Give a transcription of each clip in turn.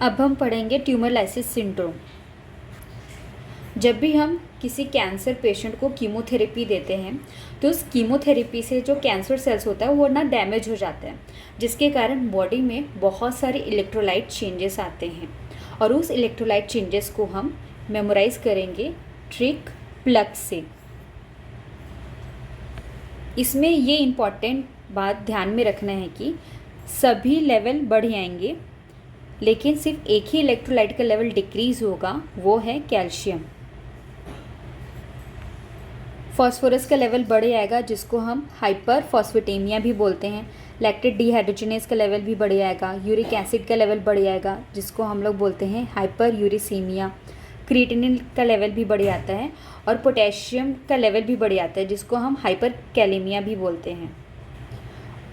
अब हम पढ़ेंगे ट्यूमर लाइसिस सिंड्रोम। जब भी हम किसी कैंसर पेशेंट को कीमोथेरेपी देते हैं तो उस कीमोथेरेपी से जो कैंसर सेल्स होता है वो ना डैमेज हो जाता है, जिसके कारण बॉडी में बहुत सारे इलेक्ट्रोलाइट चेंजेस आते हैं और उस इलेक्ट्रोलाइट चेंजेस को हम मेमोराइज करेंगे ट्रिक प्लग से। इसमें ये इम्पॉर्टेंट बात ध्यान में रखना है कि सभी लेवल बढ़ जाएंगे, लेकिन सिर्फ एक ही इलेक्ट्रोलाइट का लेवल डिक्रीज होगा, वो है कैल्शियम। फॉस्फोरस का लेवल बढ़ जाएगा जिसको हम हाइपर फॉस्फेटेमिया भी बोलते हैं। लैक्टेट डिहाइड्रोजनेस का लेवल भी बढ़ जाएगा। यूरिक एसिड का लेवल बढ़ जाएगा जिसको हम लोग बोलते हैं हाइपर यूरिसीमिया। क्रिएटिनिन का लेवल भी बढ़ जाता है और पोटेशियम का लेवल भी बढ़ जाता है जिसको हम हाइपर कैलेमिया भी बोलते हैं।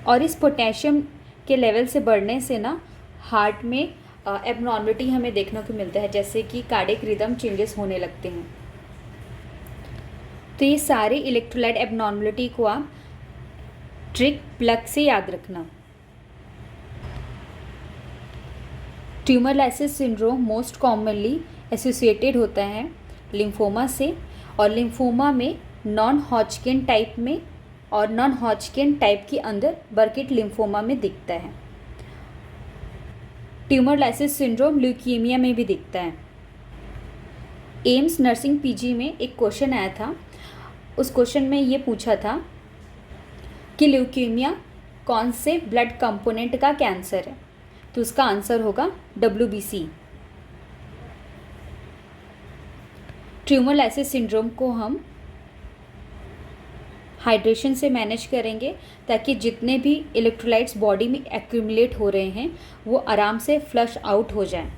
और इस पोटेशियम के लेवल से बढ़ने से ना हार्ट में एबनॉर्मलिटी हमें देखने को मिलता है, जैसे कि कार्डियक रिदम चेंजेस होने लगते हैं। तो ये सारे इलेक्ट्रोलाइट एबनॉर्मलिटी को आप ट्रिक प्लग से याद रखना। Tumour lysis syndrome most commonly associated होता है लिम्फोमा से, और लिम्फोमा में नॉन हॉजकिन टाइप में और नॉन हॉजकिन टाइप के अंदर बर्किट लिम्फोमा में दिखता है। ट्यूमर लाइसिस सिंड्रोम ल्यूकीमिया में भी दिखता है। एम्स नर्सिंग पीजी में एक क्वेश्चन आया था, उस क्वेश्चन में ये पूछा था कि ल्यूकीमिया कौन से ब्लड कंपोनेंट का कैंसर है, तो उसका आंसर होगा WBC। ट्यूमर लाइसिस सिंड्रोम को हम हाइड्रेशन से मैनेज करेंगे ताकि जितने भी इलेक्ट्रोलाइट्स बॉडी में एक्यूमुलेट हो रहे हैं वो आराम से फ्लश आउट हो जाएं।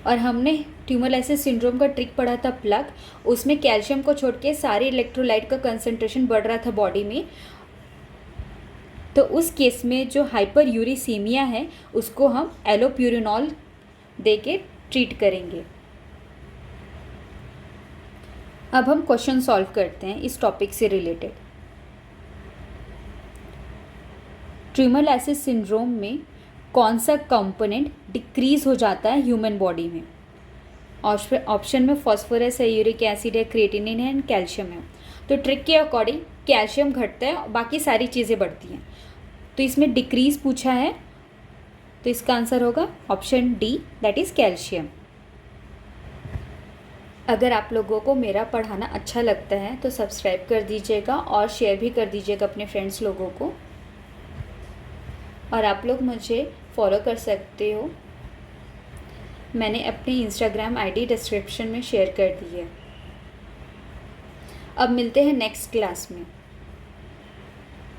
और हमने ट्यूमर लाइसिस सिंड्रोम का ट्रिक पढ़ा था प्लग, उसमें कैल्शियम को छोड़ के सारे इलेक्ट्रोलाइट का कंसंट्रेशन बढ़ रहा था बॉडी में। तो उस केस में जो हाइपर यूरिसीमिया है उसको हम एलोप्यूरिनॉल दे के ट्रीट करेंगे। अब हम क्वेश्चन सॉल्व करते हैं इस टॉपिक से रिलेटेड। ट्यूमर लाइसिस सिंड्रोम में कौन सा कंपोनेंट डिक्रीज हो जाता है ह्यूमन बॉडी में? ऑप्शन में फॉस्फोरस है, यूरिक एसिड है, क्रिएटिनिन है एंड कैल्शियम है। तो ट्रिक के अकॉर्डिंग कैल्शियम घटता है और बाकी सारी चीज़ें बढ़ती हैं। तो इसमें डिक्रीज पूछा है, तो इसका आंसर होगा option D, that is calcium. अगर आप लोगों को मेरा पढ़ाना अच्छा लगता है तो सब्सक्राइब कर दीजिएगा और शेयर भी कर दीजिएगा अपने फ्रेंड्स लोगों को। और आप लोग मुझे फॉलो कर सकते हो, मैंने अपनी इंस्टाग्राम आईडी डिस्क्रिप्शन में शेयर कर दी है। अब मिलते हैं नेक्स्ट क्लास में।